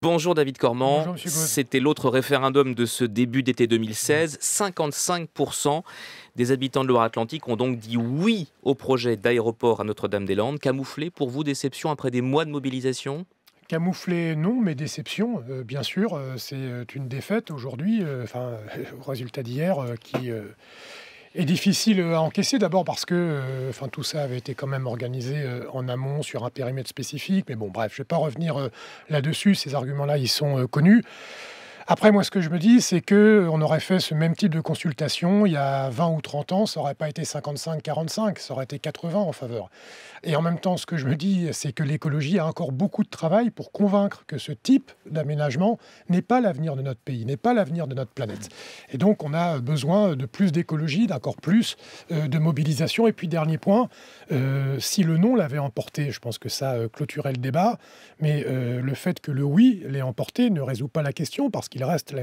Bonjour David Cormand. Bonjour Monsieur Gauze. C'était l'autre référendum de ce début d'été 2016. 55% des habitants de Loire-Atlantique ont donc dit oui au projet d'aéroport à Notre-Dame-des-Landes. Camouflé pour vous, déception après des mois de mobilisation ? Camouflé, non, mais déception, bien sûr. C'est une défaite aujourd'hui, au résultat d'hier, qui est difficile à encaisser. D'abord parce que tout ça avait été quand même organisé en amont sur un périmètre spécifique. Mais bon, bref, je ne vais pas revenir là-dessus. Ces arguments-là, ils sont connus. Après, moi, ce que je me dis, c'est qu'on aurait fait ce même type de consultation il y a 20 ou 30 ans, ça n'aurait pas été 55-45, ça aurait été 80 en faveur. Et en même temps, ce que je me dis, c'est que l'écologie a encore beaucoup de travail pour convaincre que ce type d'aménagement n'est pas l'avenir de notre pays, n'est pas l'avenir de notre planète. Et donc, on a besoin de plus d'écologie, d'encore plus de mobilisation. Et puis, dernier point, si le non l'avait emporté, je pense que ça clôturait le débat, mais le fait que le oui l'ait emporté ne résout pas la question, parce qu'il reste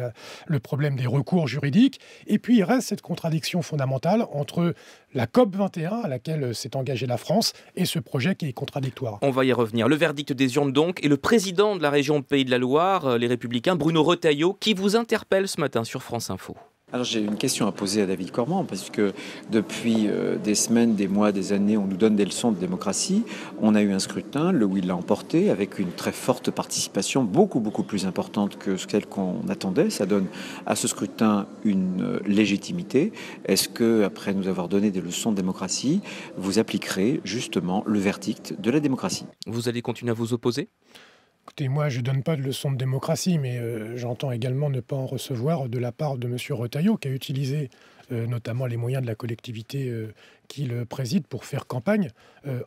le problème des recours juridiques, et puis il reste cette contradiction fondamentale entre la COP 21 à laquelle s'est engagée la France et ce projet qui est contradictoire. On va y revenir. Le verdict des urnes donc, et le président de la région Pays de la Loire, les Républicains, Bruno Retailleau, qui vous interpelle ce matin sur France Info. Alors j'ai une question à poser à David Cormand, parce que depuis des semaines, des mois, des années, on nous donne des leçons de démocratie. On a eu un scrutin, le oui l'a emporté, avec une très forte participation, beaucoup plus importante que celle qu'on attendait. Ça donne à ce scrutin une légitimité. Est-ce que, après nous avoir donné des leçons de démocratie, vous appliquerez justement le verdict de la démocratie ? Vous allez continuer à vous opposer ? Écoutez, moi, je ne donne pas de leçons de démocratie, mais j'entends également ne pas en recevoir de la part de M. Retailleau, qui a utilisé notamment les moyens de la collectivité qu'il préside pour faire campagne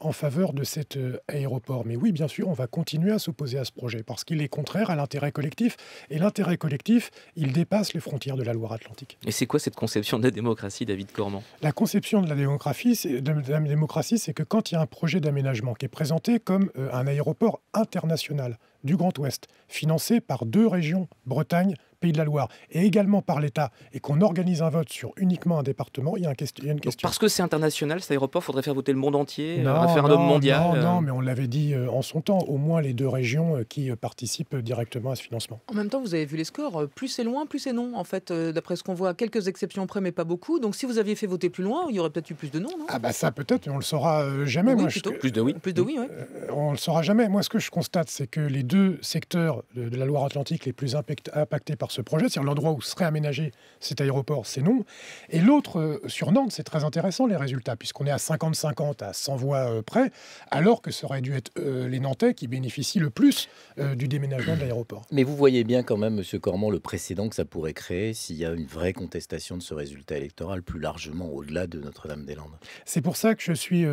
en faveur de cet aéroport. Mais oui, bien sûr, on va continuer à s'opposer à ce projet, parce qu'il est contraire à l'intérêt collectif. Et l'intérêt collectif, il dépasse les frontières de la Loire-Atlantique. Et c'est quoi cette conception de la démocratie, David Cormand ? La conception de la démocratie, c'est que quand il y a un projet d'aménagement qui est présenté comme un aéroport international du Grand Ouest, financé par 2 régions, Bretagne, Pays de la Loire, et également par l'État, et qu'on organise un vote sur uniquement un département, il y a une question. Donc, parce que c'est international, cet aéroport, il faudrait faire voter le monde entier, un référendum mondial. Non, mais on l'avait dit en son temps, au moins les 2 régions qui participent directement à ce financement. En même temps, vous avez vu les scores, plus c'est loin, plus c'est non. En fait, d'après ce qu'on voit, quelques exceptions près, mais pas beaucoup. Donc si vous aviez fait voter plus loin, il y aurait peut-être eu plus de non, non ? Ah bah ça peut-être, mais on le saura jamais. Oui, Moi, plutôt. Plus de oui. Plus de oui, oui. On le saura jamais. Moi, ce que je constate, c'est que les 2 secteurs de la Loire-Atlantique les plus impactés par ce projet, c'est-à-dire l'endroit où serait aménagé cet aéroport, c'est non. Et l'autre, sur Nantes, c'est très intéressant les résultats, puisqu'on est à 50-50, à 100 voix près, alors que ça aurait dû être les Nantais qui bénéficient le plus du déménagement de l'aéroport. Mais vous voyez bien quand même, Monsieur Cormand, le précédent que ça pourrait créer s'il y a une vraie contestation de ce résultat électoral plus largement au-delà de Notre-Dame-des-Landes. C'est pour ça que je suis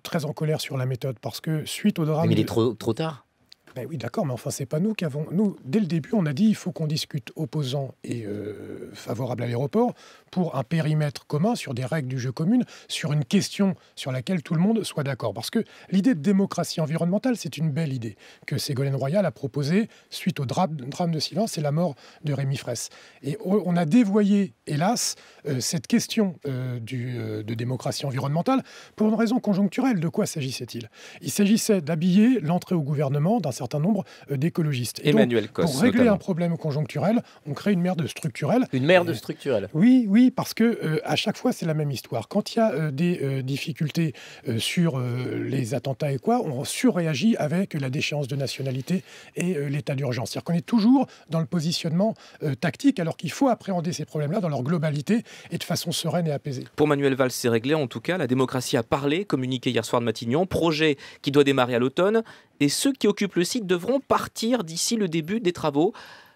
très en colère sur la méthode, parce que suite au drame... Mais il est trop tard. Ben oui, d'accord, mais enfin, c'est pas nous qui avons... Nous, dès le début, on a dit il faut qu'on discute opposants et favorables à l'aéroport pour un périmètre commun, sur des règles du jeu communes, sur une question sur laquelle tout le monde soit d'accord. Parce que l'idée de démocratie environnementale, c'est une belle idée que Ségolène Royal a proposée suite au drame de Sylvain, c'est la mort de Rémi Fraisse. Et on a dévoyé, hélas, cette question de démocratie environnementale pour une raison conjoncturelle. De quoi s'agissait-il ? Il s'agissait d'habiller l'entrée au gouvernement d'un certain nombre d'écologistes. Et Emmanuel donc, Cos, pour régler notamment. un problème conjoncturel, on crée une merde structurelle. Une merde structurelle. Oui, parce que à chaque fois, c'est la même histoire. Quand il y a des difficultés sur les attentats et quoi, on surréagit avec la déchéance de nationalité et l'état d'urgence. C'est-à-dire qu'on est toujours dans le positionnement tactique, alors qu'il faut appréhender ces problèmes-là dans leur globalité et de façon sereine et apaisée. Pour Manuel Valls, c'est réglé. En tout cas, la démocratie a parlé, communiqué hier soir de Matignon. Projet qui doit démarrer à l'automne. Et ceux qui occupent le site devront partir d'ici le début des travaux.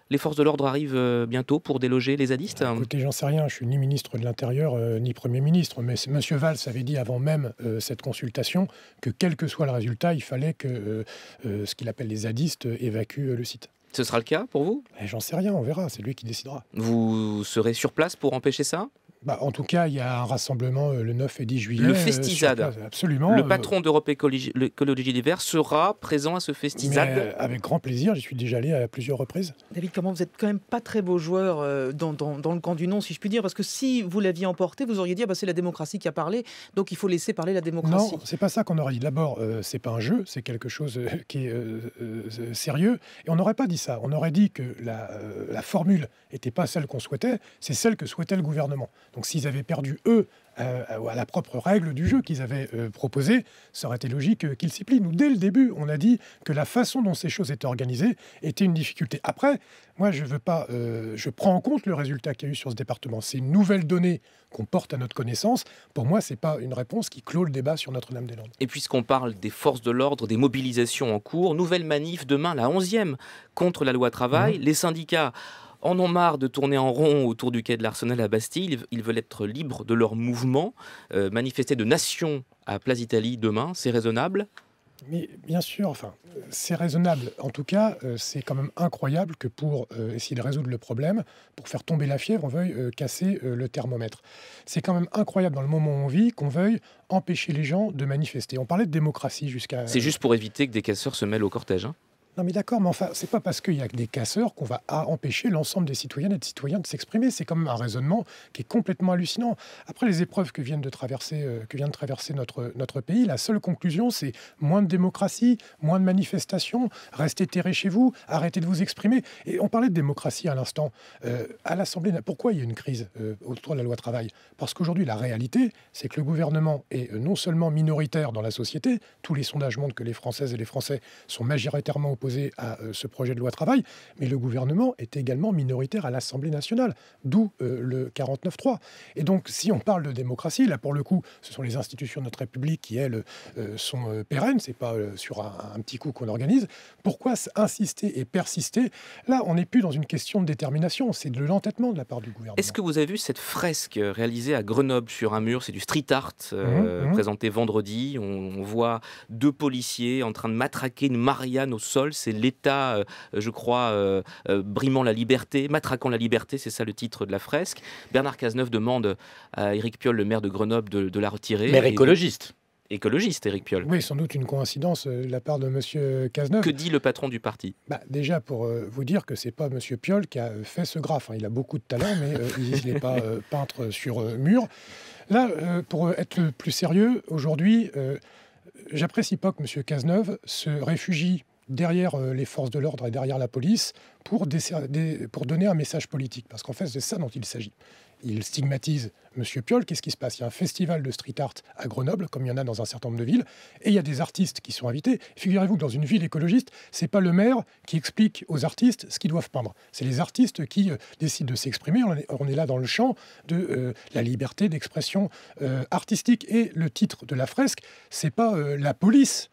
Les forces de l'ordre arrivent bientôt pour déloger les zadistes. Écoutez, j'en sais rien, je suis ni ministre de l'Intérieur, ni Premier ministre, mais M. Valls avait dit avant même cette consultation que quel que soit le résultat, il fallait que ce qu'il appelle les zadistes évacuent le site. Ce sera le cas pour vous ? J'en sais rien, on verra, c'est lui qui décidera. Vous serez sur place pour empêcher ça ? En tout cas, il y a un rassemblement le 9 et 10 juillet. Le Festisade. Absolument. Le patron d'Europe Écologie Les Verts sera présent à ce Festisade. Avec grand plaisir, j'y suis déjà allé à plusieurs reprises. David, comment vous êtes quand même pas très beau joueur dans le camp du non, si je puis dire, parce que si vous l'aviez emporté, vous auriez dit c'est la démocratie qui a parlé, donc il faut laisser parler la démocratie. Non, c'est pas ça qu'on aurait dit. D'abord, c'est pas un jeu, c'est quelque chose qui est sérieux. Et on n'aurait pas dit ça. On aurait dit que la formule n'était pas celle qu'on souhaitait, c'est celle que souhaitait le gouvernement. Donc s'ils avaient perdu, eux, à la propre règle du jeu qu'ils avaient proposée, ça aurait été logique qu'ils s'y plient. Nous, dès le début, on a dit que la façon dont ces choses étaient organisées était une difficulté. Après, moi, je prends en compte le résultat qu'il y a eu sur ce département. C'est une nouvelle donnée qu'on porte à notre connaissance. Pour moi, c'est pas une réponse qui clôt le débat sur Notre-Dame-des-Landes. Et puisqu'on parle des forces de l'ordre, des mobilisations en cours, nouvelle manif demain, la 11e, contre la loi travail. Les syndicats en ont marre de tourner en rond autour du quai de l'Arsenal à Bastille. Ils veulent être libres de leur mouvement. Manifester de nation à Place d'Italie demain, c'est raisonnable ? Mais bien sûr, c'est raisonnable. En tout cas, c'est quand même incroyable que pour essayer de résoudre le problème, pour faire tomber la fièvre, on veuille casser le thermomètre. C'est quand même incroyable dans le moment où on vit qu'on veuille empêcher les gens de manifester. On parlait de démocratie jusqu'à... C'est juste pour éviter que des casseurs se mêlent au cortège, hein ? Non mais d'accord, mais c'est pas parce qu'il y a des casseurs qu'on va empêcher l'ensemble des citoyennes et des citoyens de s'exprimer. C'est quand même un raisonnement qui est complètement hallucinant. Après les épreuves que vient de traverser notre pays, la seule conclusion, c'est moins de démocratie, moins de manifestations, restez terrés chez vous, arrêtez de vous exprimer. Et on parlait de démocratie à l'instant. À l'Assemblée, pourquoi il y a une crise autour de la loi travail ? Parce qu'aujourd'hui, la réalité, c'est que le gouvernement est non seulement minoritaire dans la société, tous les sondages montrent que les Françaises et les Français sont majoritairement opposés à ce projet de loi travail, mais le gouvernement est également minoritaire à l'Assemblée nationale, d'où le 49-3. Et donc, si on parle de démocratie, là, pour le coup, ce sont les institutions de notre République qui, elles, sont pérennes, c'est pas sur un petit coup qu'on organise. Pourquoi insister et persister ? Là, on n'est plus dans une question de détermination, c'est de l'entêtement de la part du gouvernement. Est-ce que vous avez vu cette fresque réalisée à Grenoble sur un mur ? C'est du street art présenté vendredi. On voit 2 policiers en train de matraquer une Marianne au sol. C'est l'État, je crois, brimant la liberté, matraquant la liberté, c'est ça le titre de la fresque. Bernard Cazeneuve demande à Éric Piolle, le maire de Grenoble, de la retirer. Maire écologiste. Écologiste, Éric Piolle. Oui, sans doute une coïncidence de la part de M. Cazeneuve. Que dit le patron du parti ? Déjà, pour vous dire que c'est pas M. Piolle qui a fait ce graphe. Il a beaucoup de talent, mais il n'est pas peintre sur mur. Là, pour être plus sérieux, aujourd'hui, j'apprécie pas que M. Cazeneuve se réfugie derrière les forces de l'ordre et derrière la police pour donner un message politique. Parce qu'en fait, c'est ça dont il s'agit. Il stigmatise M. Piolle. Qu'est-ce qui se passe ? Il y a un festival de street art à Grenoble, comme il y en a dans un certain nombre de villes, et il y a des artistes qui sont invités. Figurez-vous que dans une ville écologiste, c'est pas le maire qui explique aux artistes ce qu'ils doivent peindre. C'est les artistes qui décident de s'exprimer. On est là dans le champ de la liberté d'expression artistique. Et le titre de la fresque, c'est pas la police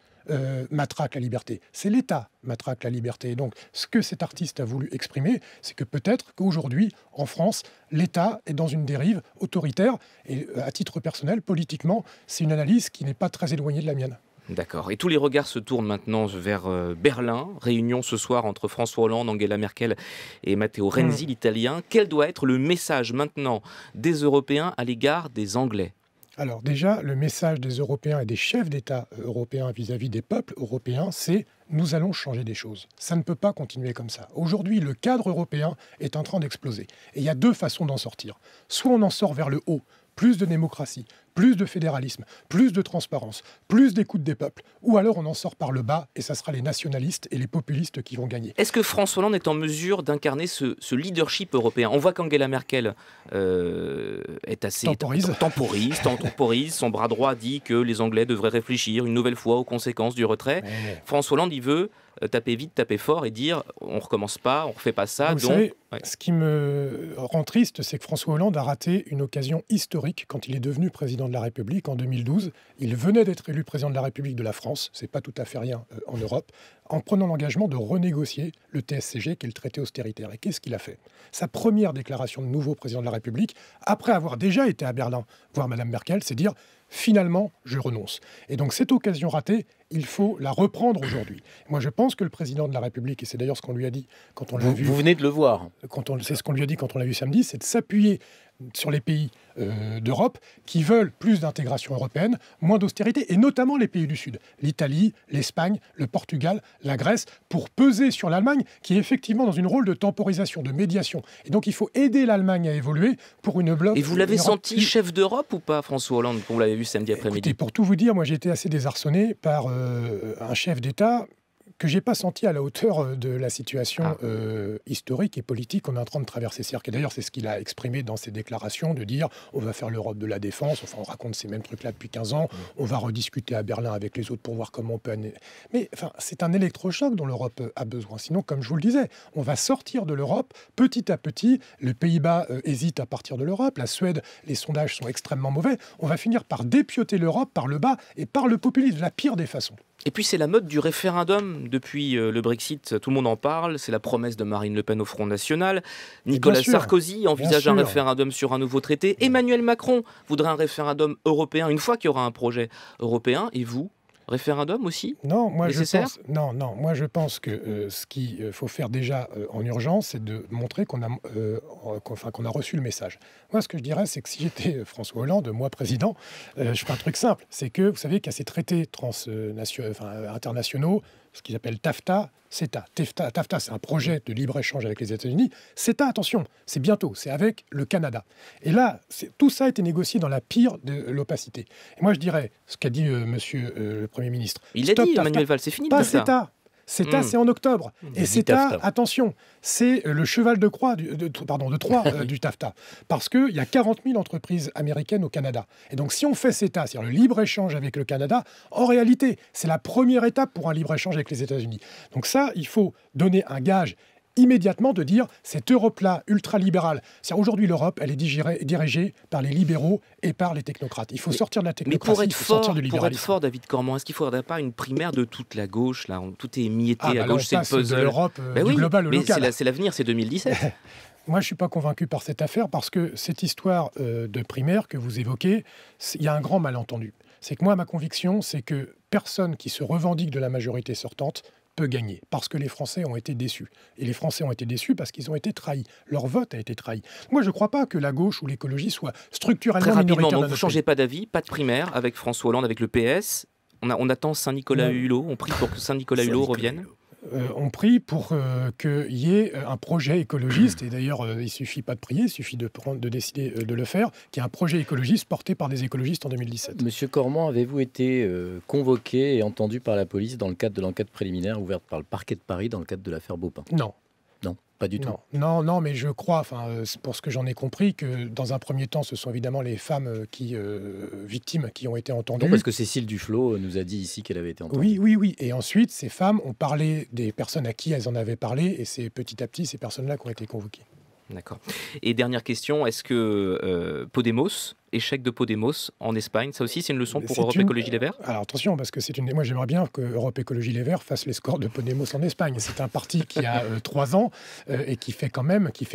matraque la liberté. C'est l'État matraque la liberté. Et donc, ce que cet artiste a voulu exprimer, c'est que peut-être qu'aujourd'hui, en France, l'État est dans une dérive autoritaire. Et à titre personnel, politiquement, c'est une analyse qui n'est pas très éloignée de la mienne. D'accord. Et tous les regards se tournent maintenant vers Berlin. Réunion ce soir entre François Hollande, Angela Merkel et Matteo Renzi, l'Italien. Quel doit être le message maintenant des Européens à l'égard des Anglais ? Alors déjà, le message des Européens et des chefs d'État européens vis-à-vis des peuples européens, c'est « nous allons changer des choses ». Ça ne peut pas continuer comme ça. Aujourd'hui, le cadre européen est en train d'exploser. Et il y a 2 façons d'en sortir. Soit on en sort vers le haut, plus de démocratie, plus de fédéralisme, plus de transparence, plus d'écoute des peuples, ou alors on en sort par le bas et ça sera les nationalistes et les populistes qui vont gagner. Est-ce que François Hollande est en mesure d'incarner ce leadership européen ? On voit qu'Angela Merkel est assez temporise. Son bras droit dit que les Anglais devraient réfléchir une nouvelle fois aux conséquences du retrait. François Hollande, il veut taper vite, taper fort et dire on recommence pas, on refait pas ça. Vous savez, ce qui me rend triste, c'est que François Hollande a raté une occasion historique quand il est devenu président de la République en 2012. Il venait d'être élu président de la République de la France, c'est pas tout à fait rien en Europe, en prenant l'engagement de renégocier le TSCG, qui est le traité austéritaire. Et qu'est-ce qu'il a fait ? Sa première déclaration de nouveau président de la République, après avoir déjà été à Berlin voir Mme Merkel, c'est dire « finalement, je renonce ». Et donc cette occasion ratée, il faut la reprendre aujourd'hui. Moi, je pense que le président de la République, et c'est d'ailleurs ce qu'on lui a dit quand on l'a vu... Vous venez de le voir. C'est ce qu'on lui a dit quand on l'a vu samedi, c'est de s'appuyer sur les pays d'Europe qui veulent plus d'intégration européenne, moins d'austérité, et notamment les pays du Sud, l'Italie, l'Espagne, le Portugal, la Grèce, pour peser sur l'Allemagne, qui est effectivement dans une rôle de temporisation, de médiation. Et donc il faut aider l'Allemagne à évoluer pour une bloc... Et vous l'avez senti chef d'Europe ou pas, François Hollande, comme vous l'avez vu samedi après-midi? Écoutez, pour tout vous dire, moi j'ai été assez désarçonné par un chef d'État que j'ai pas senti à la hauteur de la situation historique et politique qu'on est en train de traverser. C'est-à-dire que d'ailleurs, c'est ce qu'il a exprimé dans ses déclarations, de dire on va faire l'Europe de la défense, enfin on raconte ces mêmes trucs-là depuis 15 ans, on va rediscuter à Berlin avec les autres pour voir comment on peut... Mais enfin, c'est un électrochoc dont l'Europe a besoin. Sinon, comme je vous le disais, on va sortir de l'Europe petit à petit. Les Pays-Bas hésitent à partir de l'Europe, la Suède, les sondages sont extrêmement mauvais. On va finir par dépioter l'Europe par le bas et par le populisme, la pire des façons. Et puis c'est la mode du référendum depuis le Brexit, tout le monde en parle, c'est la promesse de Marine Le Pen au Front National. Nicolas Sarkozy envisage un référendum sur un nouveau traité. Emmanuel Macron voudrait un référendum européen une fois qu'il y aura un projet européen. Et vous, référendum aussi? Non, moi je pense que ce qu'il faut faire déjà en urgence, c'est de montrer qu'on a reçu le message. Moi, ce que je dirais, c'est que si j'étais François Hollande, moi président, je ferais un truc simple. C'est que vous savez qu'il y a ces traités internationaux, ce qu'ils appellent TAFTA, CETA. TAFTA, c'est un projet de libre-échange avec les États-Unis. CETA, attention, c'est bientôt, c'est avec le Canada. Et là, tout ça a été négocié dans la pire de l'opacité. Et moi, je dirais, ce qu'a dit monsieur le Premier ministre... Il a dit, Emmanuel Valls, c'est fini de CETA. CETA, c'est en octobre. Et CETA, attention, c'est le cheval de Troie du TAFTA. Parce qu'il y a 40 000 entreprises américaines au Canada. Et donc, si on fait CETA, c'est-à-dire le libre-échange avec le Canada, en réalité, c'est la première étape pour un libre-échange avec les États-Unis. Donc ça, il faut donner un gage immédiatement de dire cette Europe-là ultralibérale. Aujourd'hui, l'Europe, elle est dirigée par les libéraux et par les technocrates. Il faut sortir de la technocratie, mais pour être fort, David Cormand, est-ce qu'il ne faudrait pas une primaire de toute la gauche là? Tout est émietté à gauche, c'est le puzzle. De l'Europe, du global au local. C'est l'avenir, c'est 2017. Moi, je ne suis pas convaincu par cette affaire parce que cette histoire de primaire que vous évoquez, il y a un grand malentendu. C'est que moi, ma conviction, c'est que personne qui se revendique de la majorité sortante peut gagner, parce que les Français ont été déçus. Et les Français ont été déçus parce qu'ils ont été trahis. Leur vote a été trahi. Moi, je ne crois pas que la gauche ou l'écologie soient structurellement très rapidement, minoritaires. Donc vous ne changez pas d'avis, pas de primaire avec François Hollande, avec le PS. On attend Saint-Nicolas Hulot, on prie pour que Saint-Nicolas Hulot revienne. On prie pour qu'il y ait un projet écologiste, et d'ailleurs il ne suffit pas de prier, il suffit de décider de le faire, qu'il y ait un projet écologiste porté par des écologistes en 2017. Monsieur Cormand, avez-vous été convoqué et entendu par la police dans le cadre de l'enquête préliminaire ouverte par le parquet de Paris dans le cadre de l'affaire Baupin? Non. Non, pas du tout. Non, mais je crois, pour ce que j'en ai compris, que dans un premier temps, ce sont évidemment les femmes victimes qui ont été entendues. Non, parce que Cécile Duflot nous a dit ici qu'elle avait été entendue. Oui. Et ensuite, ces femmes ont parlé des personnes à qui elles en avaient parlé, et c'est petit à petit ces personnes-là qui ont été convoquées. D'accord. Et dernière question, est-ce que Podemos, échec de Podemos en Espagne, ça aussi c'est une leçon pour Europe Écologie Les Verts? Alors attention, parce que moi j'aimerais bien que Europe Écologie Les Verts fasse les scores de Podemos en Espagne. C'est un parti qui a 3 ans et qui fait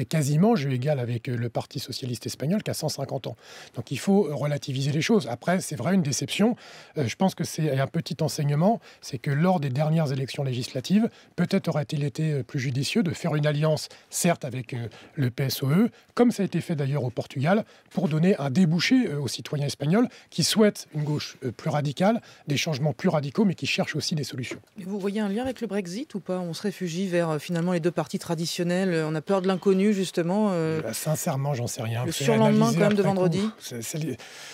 quasiment jeu égal avec le Parti Socialiste Espagnol qui a 150 ans. Donc il faut relativiser les choses. Après, c'est vrai, une déception. Je pense que c'est un petit enseignement, c'est que lors des dernières élections législatives, peut-être aurait-il été plus judicieux de faire une alliance, certes avec le PSOE, comme ça a été fait d'ailleurs au Portugal, pour donner un débouché aux citoyens espagnols qui souhaitent une gauche plus radicale, des changements plus radicaux, mais qui cherchent aussi des solutions. Vous voyez un lien avec le Brexit ou pas? On se réfugie vers finalement les deux partis traditionnels. On a peur de l'inconnu, justement. Sincèrement, j'en sais rien. Le surlendemain, quand même, de vendredi.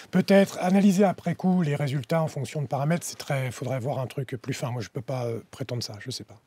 Peut-être analyser après coup les résultats en fonction de paramètres. Il faudrait voir un truc plus fin. Moi, je ne peux pas prétendre ça. Je ne sais pas.